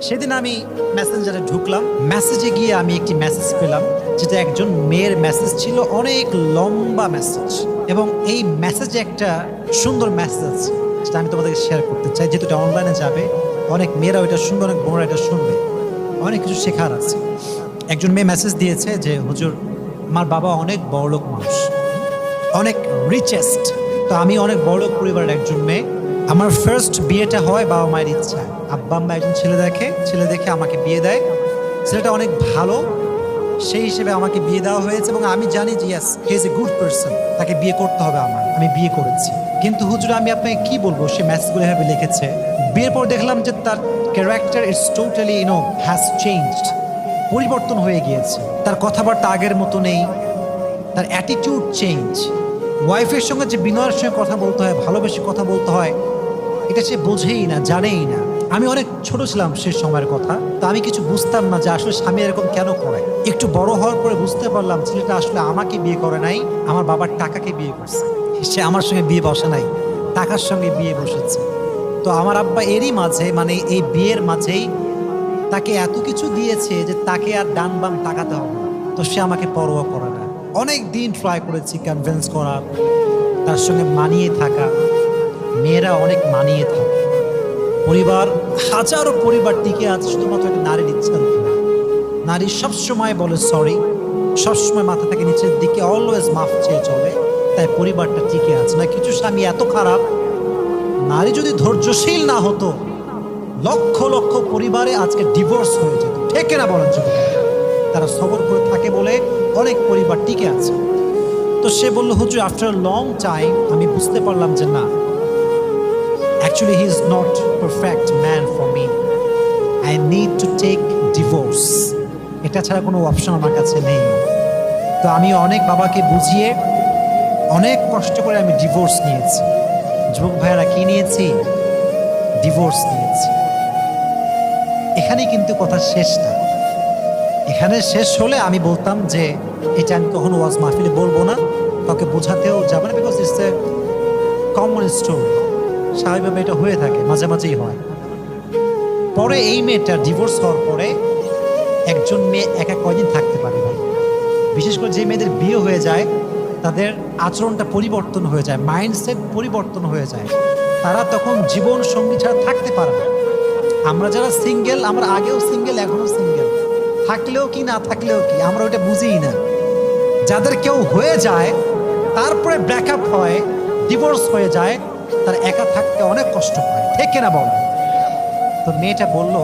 সেদিন আমি মেসেঞ্জারে ঢুকলাম, মেসেজে গিয়ে আমি একটি মেসেজ পেলাম, যেটা একজন মেয়ের মেসেজ ছিল, অনেক লম্বা মেসেজ, এবং এই মেসেজে একটা সুন্দর মেসেজ আছে, যেটা আমি তোমাদেরকে শেয়ার করতে চাই। যেহেতু এটা অনলাইনে যাবে, অনেক মেয়েরা এটা শুনবে, অনেক বোনরা এটা শুনবে, অনেক কিছু শেখার আছে। একজন মেয়ে মেসেজ দিয়েছে যে, হুজুর, আমার বাবা অনেক বড়লোক মানুষ, অনেক রিচেস্ট, তো আমি অনেক বড়লোক পরিবারের একজন মেয়ে। আমার ফার্স্ট বিয়েটা হয় বাবা মায়ের ইচ্ছায়। আব্বা আম্মা একজন ছেলে দেখে আমাকে বিয়ে দেয়। ছেলেটা অনেক ভালো, সেই হিসেবে আমাকে বিয়ে দেওয়া হয়েছে, এবং আমি জানি যে yes, he is a good person, তাকে বিয়ে করতে হবে আমার। আমি বিয়ে করেছি। কিন্তু হুজুর, আমি আপনাকে কি বলবো, সে মেসেজগুলো এভাবে লিখেছে। বিয়ের পর দেখলাম যে তার character is totally has changed, পরিবর্তন হয়ে গিয়েছে। তার কথাবার্তা আগের মতো নেই, তার অ্যাটিটিউড চেঞ্জ। ওয়াইফের সঙ্গে যে বিনয়ের সঙ্গে কথা বলতে হয়, ভালোবেসে কথা বলতে হয়, এটা সে বোঝেই না, জানেই না। আমি অনেক ছোট ছিলাম সে সময়ের কথা, তো আমি কিছু বুঝতাম না যে আসলে স্বামী এরকম কেন করে। একটু বড় হওয়ার পরে বুঝতে পারলাম, ছেলেটা আসলে আমাকে বিয়ে করে নাই, আমার বাবার টাকাকে বিয়ে করছে। সে আমার সঙ্গে বিয়ে বসে নাই, টাকার সঙ্গে বিয়ে বসেছে। তো আমার আব্বা এরই মাঝে, মানে এই বিয়ের মাঝেই তাকে এত কিছু দিয়েছে যে তাকে আর ডান বাম তাকাতে হবে না। তো সে আমাকে পরোয়া করে না। অনেক দিন ট্রাই করেছি কনভিন্স করার, তার সঙ্গে মানিয়ে থাকা। মেয়েরা অনেক মানিয়ে থাকে, পরিবার, হাজারো পরিবার টিকে আছে শুধুমাত্র একটা নারীর ইচ্ছার উপরে। নারী সবসময় বলে সরি, সবসময় মাথা থেকে নিচের দিকে, অলওয়েজ মাফ চেয়ে চলে, তাই পরিবারটা টিকে আছে। না, কিছু স্বামী এত খারাপ, নারী যদি ধৈর্যশীল না হতো, লক্ষ লক্ষ পরিবারে আজকে ডিভোর্স হয়ে যেত। ঠিক না বলেন? তারা সবর করে থাকে বলে অনেক পরিবার টিকে আছে। তো সে বলল, হুজুর, আফটার লং টাইম আমি বুঝতে পারলাম যে না, actually he is not perfect man for me, I need to take divorce, এটা ছাড়া কোনো অপশন আমার কাছে নেই। তো আমি অনেক বাবাকে বুঝিয়ে, অনেক কষ্ট করে আমি ডিভোর্স নিয়েছি। যুবক ভাইয়েরা, কি নিয়েছি? ডিভোর্স নিয়েছি। এখানেই কিন্তু কথা শেষ না। এখানে শেষ হলে আমি বলতাম যে এটা আমি কখনো ওয়াজ মাহফিলে বলবো না, কাউকে বোঝাতেও যাবে না, because it's a common story. স্বাভাবিকভাবে এটা হয়ে থাকে, মাঝে মাঝেই হয়। পরে এই মেয়েটা ডিভোর্স হওয়ার পরে একজন মেয়ে একা কয়দিন থাকতে পারে ভাই? বিশেষ করে যে মেয়েদের বিয়ে হয়ে যায়, তাদের আচরণটা পরিবর্তন হয়ে যায়, মাইন্ডসেট পরিবর্তন হয়ে যায়। তারা তখন জীবন সঙ্গী ছাড়া থাকতে পারে না। আমরা যারা সিঙ্গেল, আমরা আগেও সিঙ্গেল, এখনো সিঙ্গেল, থাকলেও কি না থাকলেও কি, আমরা ওটা বুঝিই না। যাদের কেউ হয়ে যায়, তারপরে ব্রেকআপ হয়, ডিভোর্স হয়ে যায়, তার একা থাকতে অনেক কষ্ট হয়। ঠিক কিনা বল? তো মেয়েটা বললো,